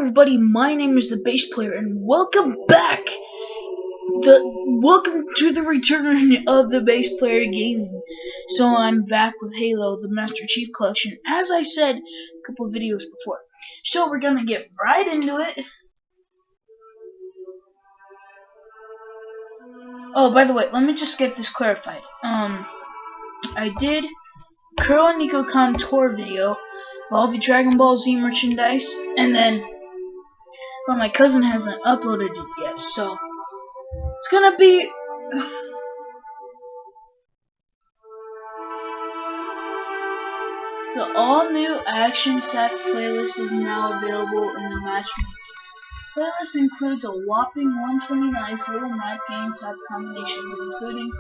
everybody, my name is the Bass Player, and welcome back. Welcome to the return of the Bass Player Gaming. So I'm back with Halo, the Master Chief Collection, as I said a couple of videos before. So we're gonna get right into it. Oh, by the way, let me just get this clarified. I did Kuro Nico Con tour video of all the Dragon Ball Z merchandise, and then well, my cousin hasn't uploaded it yet, so it's gonna be the all-new Action Sack playlist is now available in the matchmaking. Playlist includes a whopping 129 total map game type combinations, including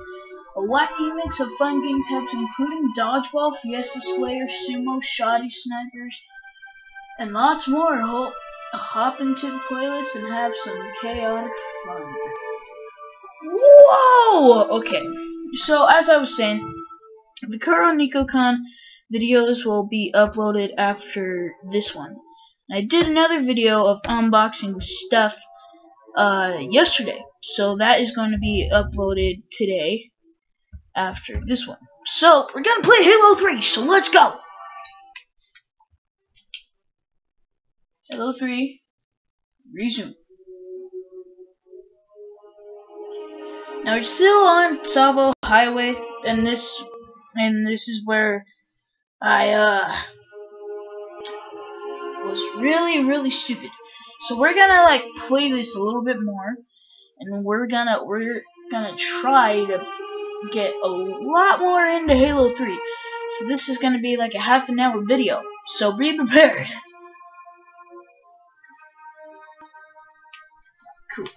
a wacky mix of fun game types, including Dodgeball, Fiesta Slayer, Sumo, Shoddy Snipers, and lots more. Hop into the playlist and have some chaotic fun. Whoa! Okay, so as I was saying, the Kuro Nico Con videos will be uploaded after this one. I did another video of unboxing stuff yesterday, so that is going to be uploaded today after this one. So we're gonna play Halo 3, so let's go! Halo 3, resume. Now we're still on Tsavo Highway, and this is where I was really stupid. So we're gonna like play this a little bit more, and we're gonna try to get a lot more into Halo 3. So this is gonna be like a half an hour video. So be prepared. Cool.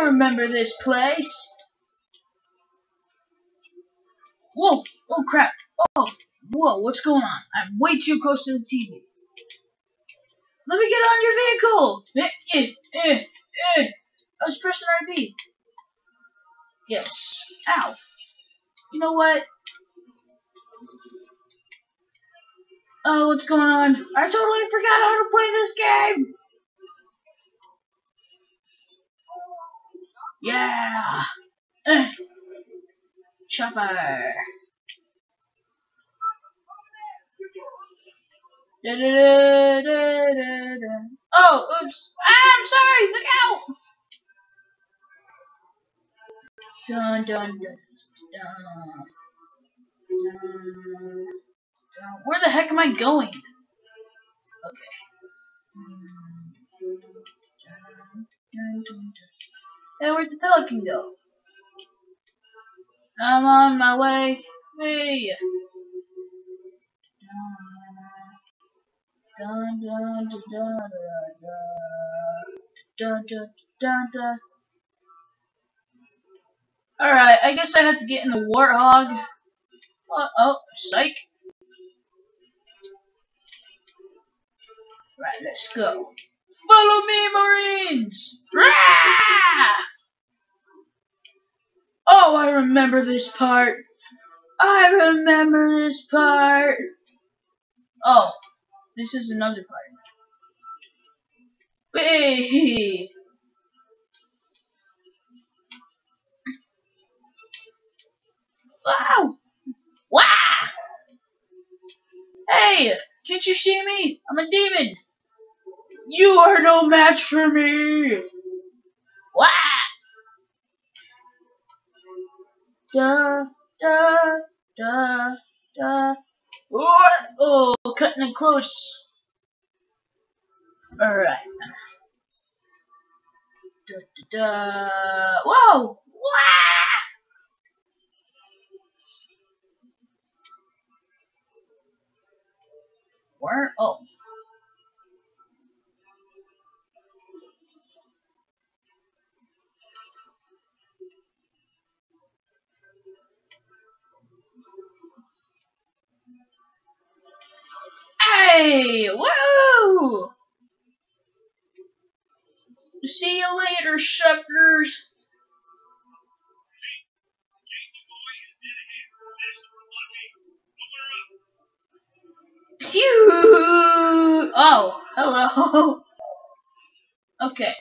I remember this place. Whoa! Oh crap! Oh! Whoa! What's going on? I'm way too close to the TV. Let me get on your vehicle! I was pressing RB. Yes. Ow. You know what? Oh, what's going on? I totally forgot how to play this game! Yeah! Chopper! Oh, oops! I'm sorry! Look out! Dun dun dun dun. Where the heck am I going? Okay. Hey, where'd the Pelican go? I'm on my way. Hey. Dun dun dun dun dun dun dun dun. Alright, I guess I have to get in the Warthog. Oh, psych. Right, let's go. Follow me, Marines! Rah! Oh, I remember this part. I remember this part. Oh, this is another part. Hey! Wow! Wow! Hey! Can't you see me? I'm a demon! You are no match for me! Wow! Da, da, da, da. Oh, cutting it close. Alright. Da, da, da. Whoa! Wow! Where? Oh. Hey! Woo! See you later, suckers. Phew! Oh, hello. Okay.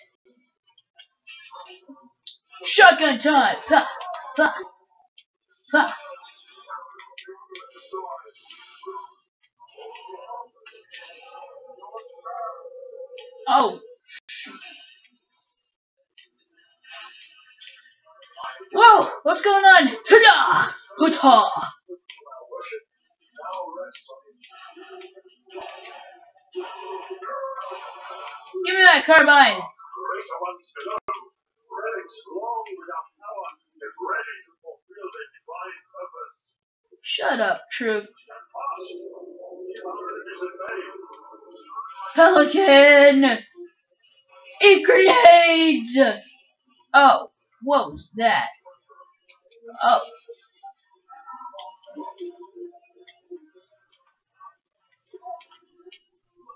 Shotgun time. Pa, pa, pa. Oh. Whoa! What's going on? Hada! Hada! Give me that carbine. Shut up, Truth. Pelican! Eat grenades! Oh, what was that? Oh.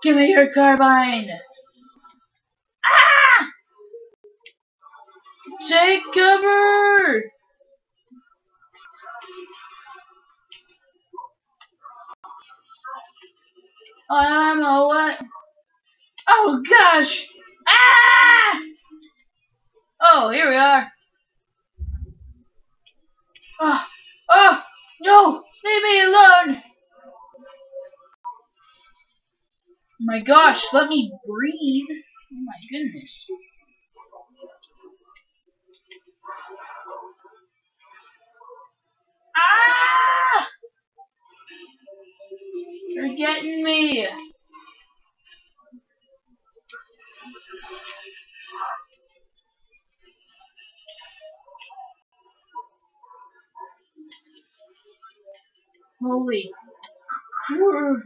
Give me your carbine! Ah! Take cover! I'm a what? Oh gosh! Ah! Oh, here we are. Oh, oh, no! Leave me alone! My gosh, let me breathe. Oh my goodness. Ah! You're getting me. Holy crap.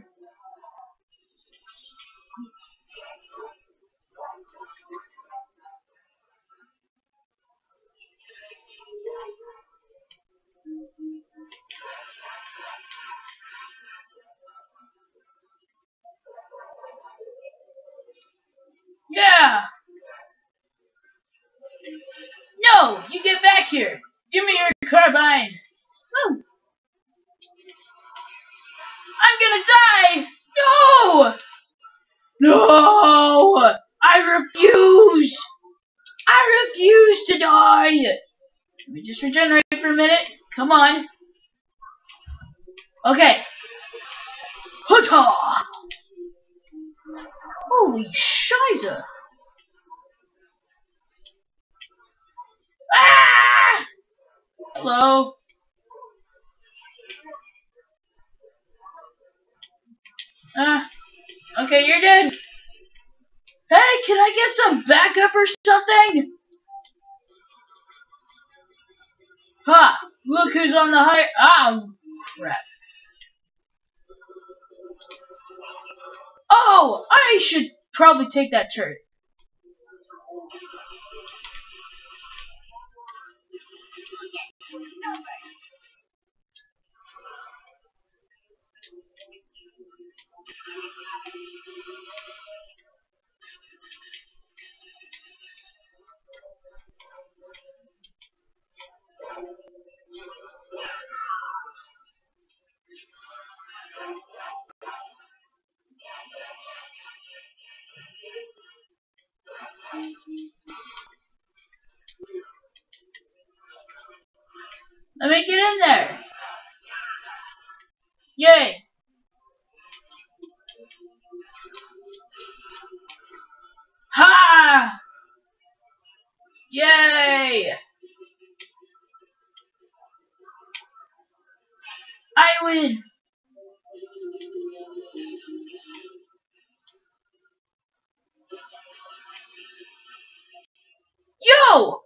Yeah! No! You get back here! Give me your carbine! Oh! I'm gonna die! No! No! I refuse! I refuse to die! Let me just regenerate for a minute. Come on. Okay. Hutta! Holy shiza! Ah! Hello? Okay, you're dead. Hey, can I get some backup or something? Ha! Look who's on the high. Oh, crap. Oh, I should probably take that turret. Let me get in there. Yay. Ha! Yay! I win. Yo!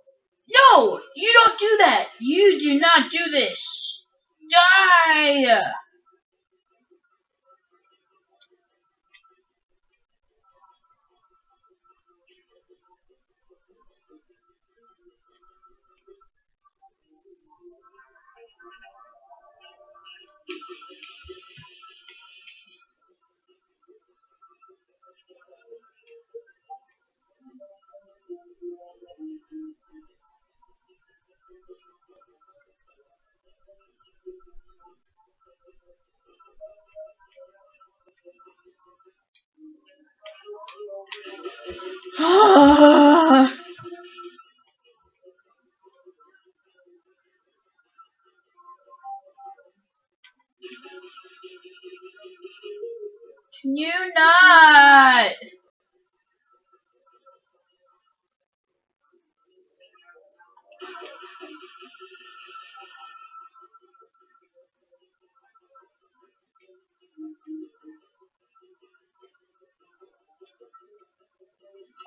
No! You don't do that! You do not do this! Die! Can you not?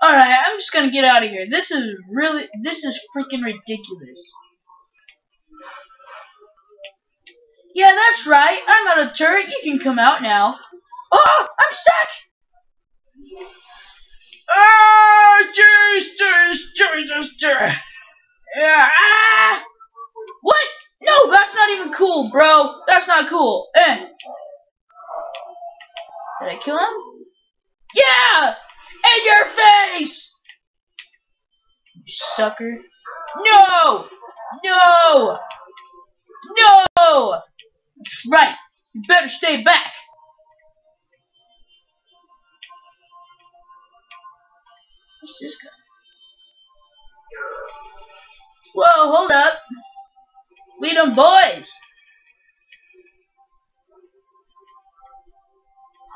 Alright, I'm just gonna get out of here. This is freaking ridiculous. Yeah, that's right. I'm out of turret. You can come out now. Oh, I'm stuck! Ah, Jesus. Ah! What? No, that's not even cool, bro. That's not cool. Did I kill him? Yeah! In your face! You sucker. No! No! No! That's right. You better stay back. What's this guy? Whoa, hold up. We them boys.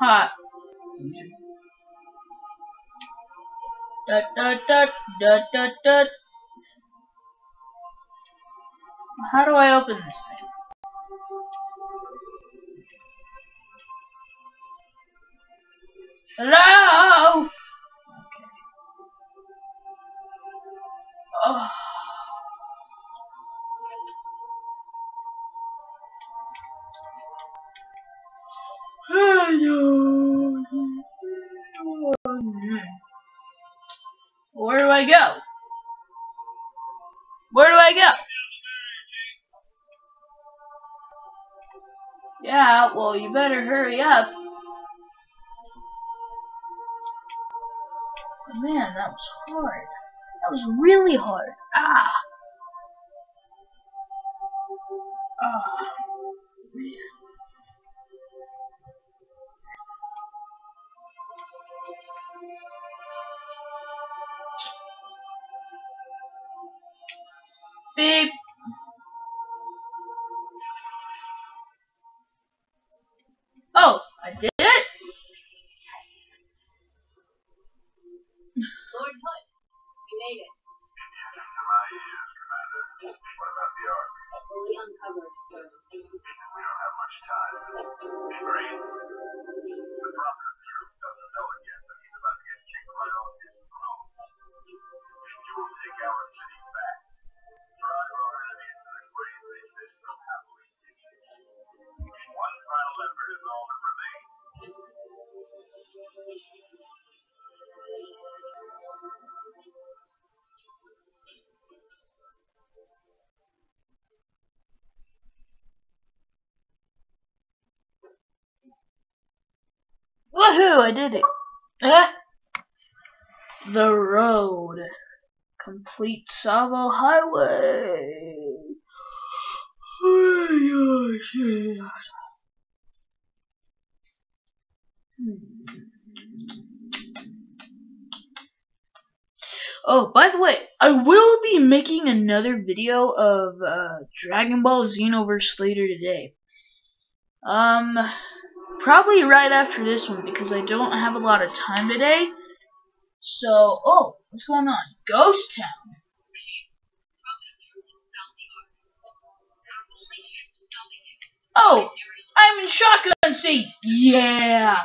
Hot. Dut. How do I open this thing? Hello? Okay. Oh. Where do I go? Where do I go? Yeah, well, you better hurry up. Man, that was hard. That was really hard. Ah. Ah. Man. Beep. Oh, I did it? Lord Hood, we made it. To my ears, Commander. What about the Ark? Fully uncovered, sir. We don't have much time. Great. The prophet of truth doesn't know it yet, but he's about to get kicked right off his throne. You will take our city back. Drive our enemies to the grave they lived so happily. One final effort is all that remains. Woohoo! I did it. The road. Complete Savo Highway. Oh, by the way, I will be making another video of Dragon Ball Xenoverse later today. Probably right after this one because I don't have a lot of time today. So, oh, what's going on? Ghost Town. Oh, I'm in shotgun seat. Yeah.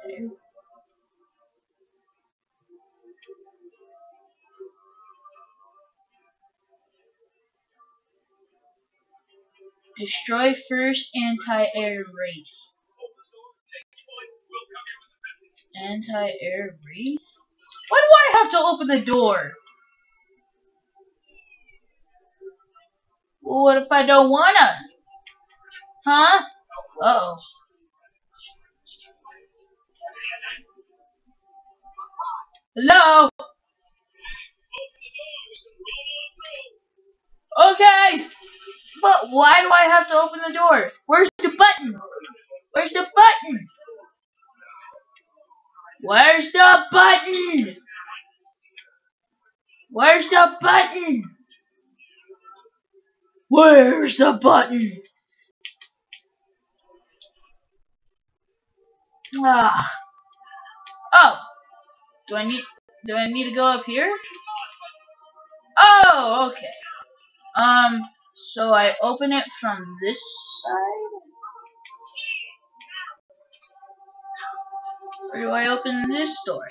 Okay. Destroy first anti-air wraith. Anti-air wraith? Why do I have to open the door? Well, what if I don't wanna? Huh? Uh-oh. Hello? Okay. But why do I have to open the door? Where's the button? Where's the button? Where's the button? Where's the button? Where's the button? Ah. Oh. Do I need to go up here? Oh, okay. So I open it from this side? Or do I open this door?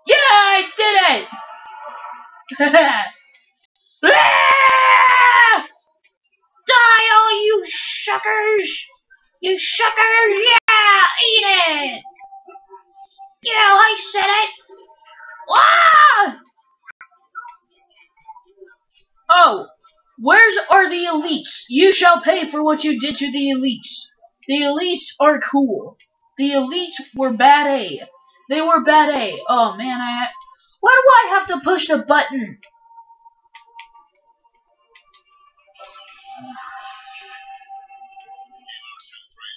Yeah, I did it! Ah! Die, all you suckers! You suckers! Yeah, eat it! Yeah, I said it! Ah! Oh, where's are the elites? You shall pay for what you did to the elites. The elites are cool. The elites were bad A. They were bad A. Oh man, why do I have to push the button?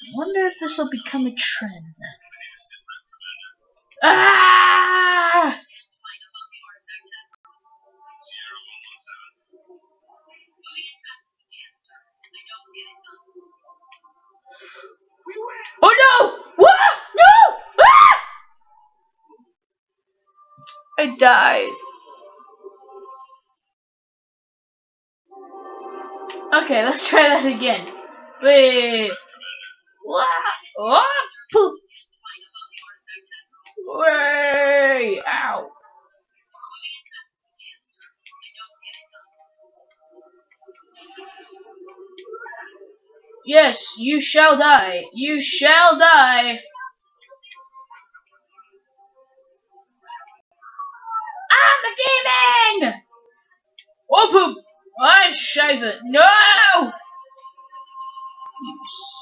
I wonder if this will become a trend. Ah! Oh no! What? No! Ah! I died. Okay, let's try that again. Wait. What? Oh, poop. Way! Ow! Yes, you shall die. You shall die. I'm a demon! Oh poop! Ah, scheiße! No! You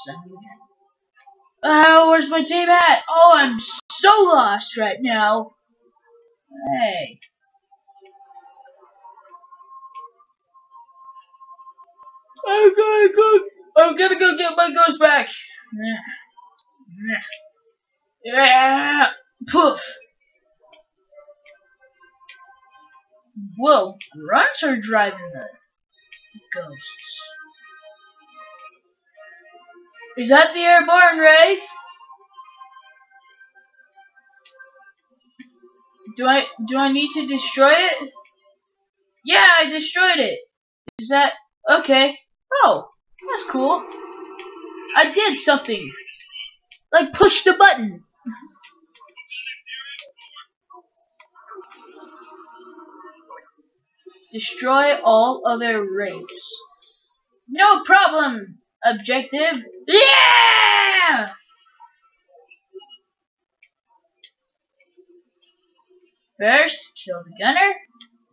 son of a gun. Oh, where's my team at? Oh, I'm so lost right now. Hey. I'm gonna go get my ghost back. Yeah. Poof. Whoa, grunts are driving the ghosts. Is that the airborne wraith? Do I need to destroy it? Yeah, I destroyed it. Is that okay? Oh, that's cool. I did something. Like push the button. Destroy all other wraiths. No problem. Objective. Yeah! First, kill the gunner,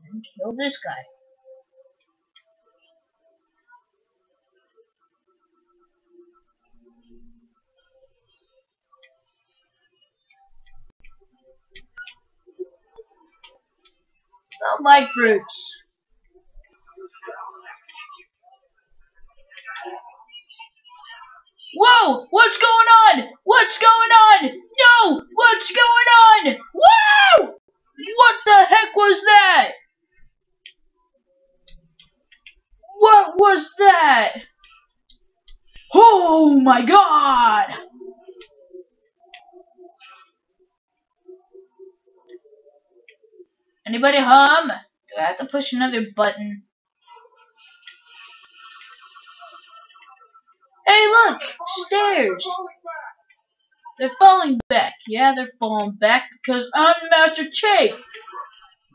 then kill this guy. Don't like brutes. Whoa! What's going on? What's going on? No! What's going on? Whoa! What the heck was that? What was that? Oh my god! Anybody home? Do I have to push another button? Hey look! Stairs! They're falling back. Yeah, they're falling back because I'm Master Chief!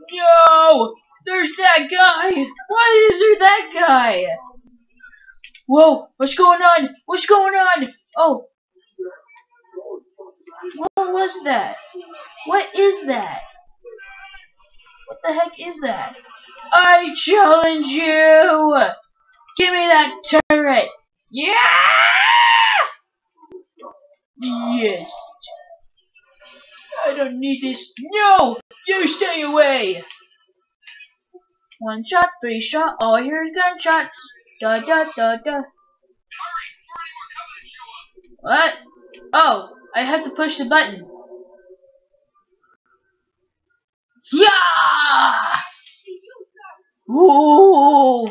Yo! There's that guy! Why is there that guy? Whoa! What's going on? What's going on? Oh! What was that? What is that? What the heck is that? I challenge you! Give me that turret! Yeah! Yes. I don't need this. No! You stay away! 1 shot, 3 shot, all I hear is gunshots. Da da da da. What? Oh, I have to push the button. Yeah! Ooh!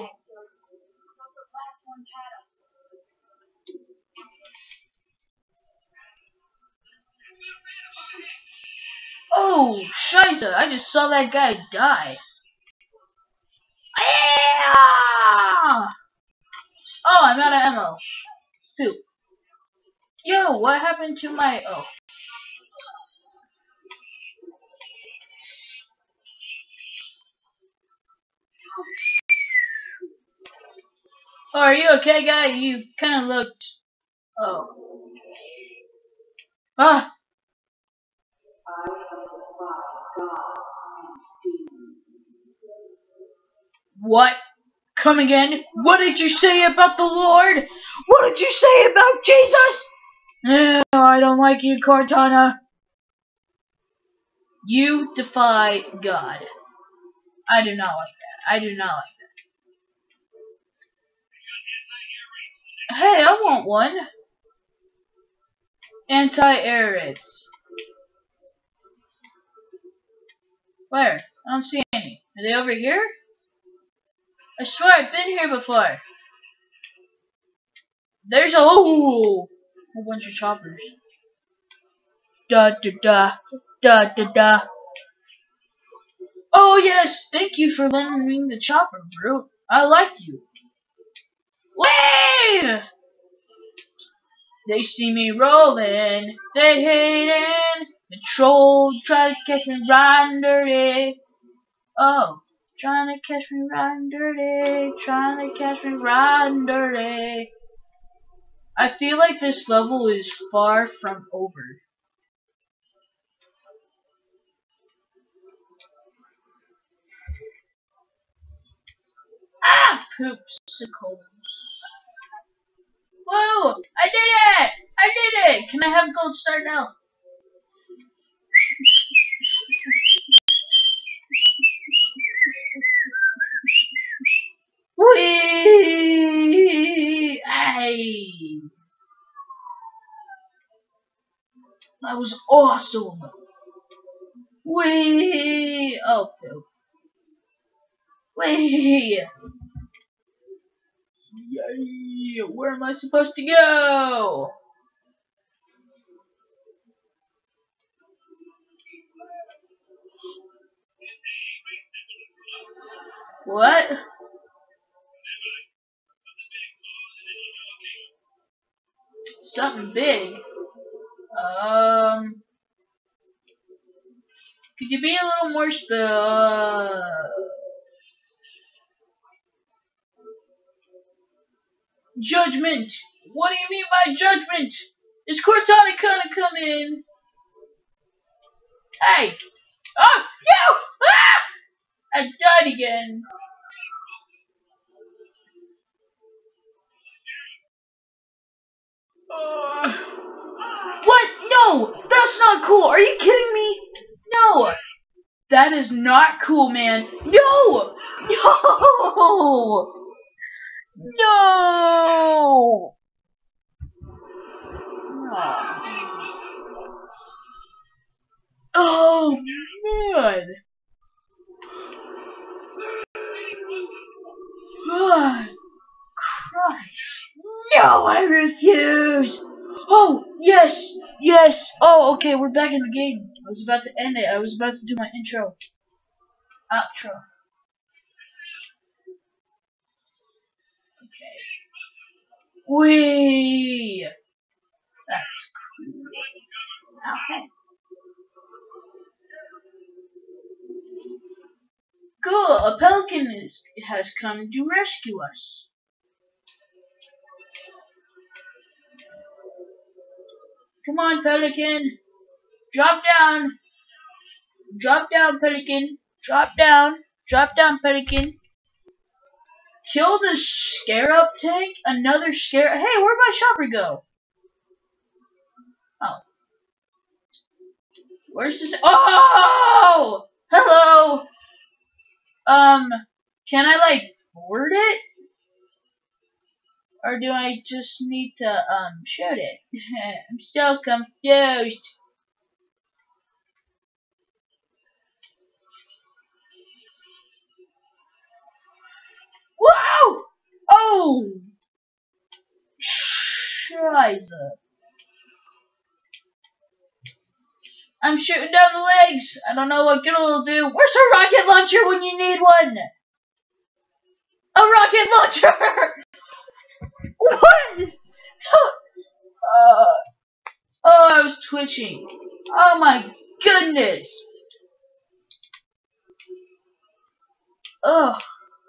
Oh, Shiza, I just saw that guy die. Ah! Oh, I'm out of ammo. Poop. Yo, what happened to my... Oh. Oh, are you okay, guy? You kind of looked... Oh. Ah! What? Come again? What did you say about the Lord? What did you say about Jesus? No, I don't like you, Cortana. You defy God. I do not like that. I do not like that. Hey, I want one. Anti-air raids. Where? I don't see any. Are they over here? I swear I've been here before. There's a whole bunch of choppers. Da da da da da da. Oh yes, thank you for lending me the chopper, bro. I liked you. Whee! They see me rolling, they hating. The troll try to catch me riding dirty. Oh, trying to catch me riding dirty, trying to catch me riding dirty. I feel like this level is far from over. Ah, poopsicles. Whoa, I did it! I did it! Can I have gold star now? Whee! Ay! That was awesome! Whee! Oh, poop. Whee! Yay! Where am I supposed to go? What? Something big? Could you be a little more Judgment! What do you mean by judgment? Is Cortana gonna come in? Hey! Oh! No! Ah! I died again. What? No! That's not cool! Are you kidding me? No! That is not cool, man. No! No! No! Oh, man. God, Christ. No, I refuse. Oh, yes. Yes. Oh, okay, we're back in the game. I was about to end it. I was about to do my intro. Outro. Okay. Whee! That's cool. Okay. Cool, a pelican has come to rescue us. Come on, pelican. Drop down. Drop down, pelican. Drop down. Drop down, pelican. Kill the scarab tank? Another scarab? Hey, where'd my chopper go? Oh. Where's this? Oh! Hello! Can I, like, board it? Or do I just need to shoot it? I'm so confused. Wow! Oh! Scheiße. I'm shooting down the legs. I don't know what good it'll do. Where's a rocket launcher when you need one? A rocket launcher! What? Oh, I was twitching. Oh my goodness. Oh,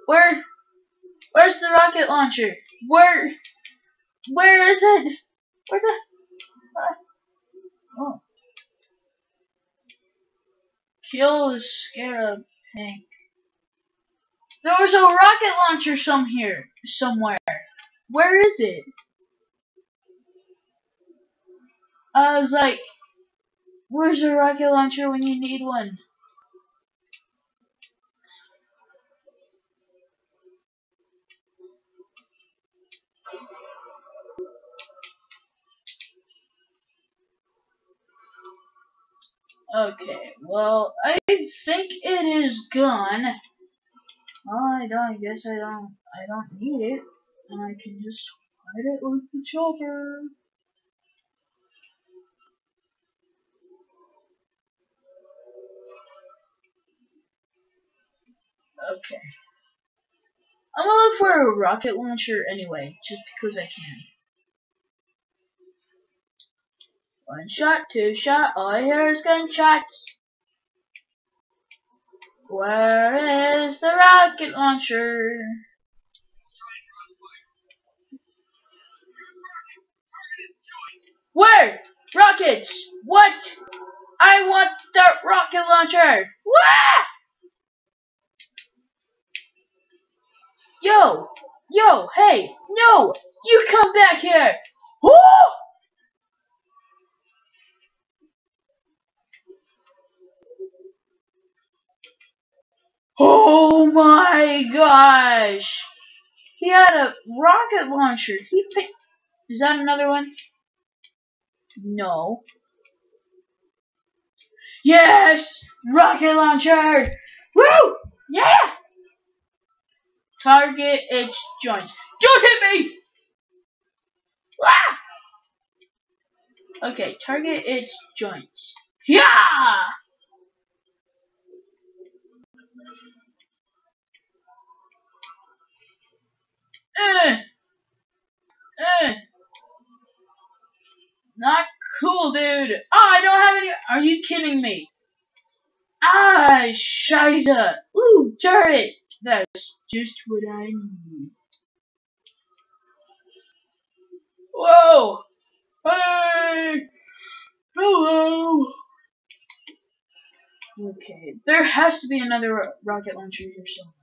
where's the rocket launcher? Where is it? Where the? Oh. Kill the scarab tank. There was a rocket launcher somewhere. Where is it? I was like, where's a rocket launcher when you need one? Okay, well, I think it is gone. I guess I don't need it. And I can just hide it with the chopper. Okay. I'm gonna look for a rocket launcher anyway, just because I can. One shot, two shot, all I hear is gunshots. Where is the rocket launcher? Where? Rockets! What? I want the rocket launcher! Wah! Yo, hey, no! You come back here! Woo! Oh my gosh! He had a rocket launcher. He picked. Is that another one? No. Yes! Rocket launcher! Woo! Yeah! Target its joints. Don't hit me! Ah! Okay, target its joints. Yeah! Not cool, dude. Oh, I don't have any. Are you kidding me? Ah, scheiße. Ooh, turret. That's just what I need. Whoa. Hey. Hello. Okay, there has to be another rocket launcher here somewhere.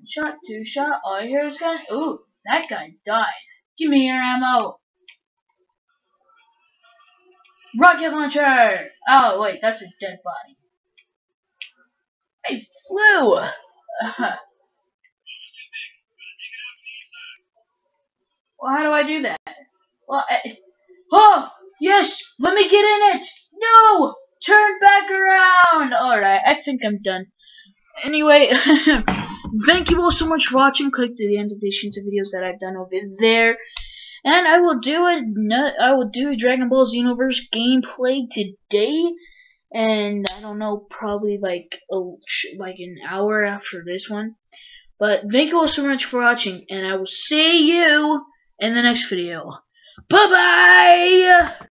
Shot, two shot, all I hear is gun. Ooh, that guy died. Give me your ammo. Rocket launcher! Oh, wait, that's a dead body. I flew! Well, how do I do that? Well, oh, yes! Let me get in it! No! Turn back around! Alright, I think I'm done. Anyway, thank you all so much for watching. Click to the annotations of videos that I've done over there. And I will do a Dragon Ball Xenoverse gameplay today, and I don't know, probably like an hour after this one. But thank you all so much for watching, and I will see you in the next video. Bye bye.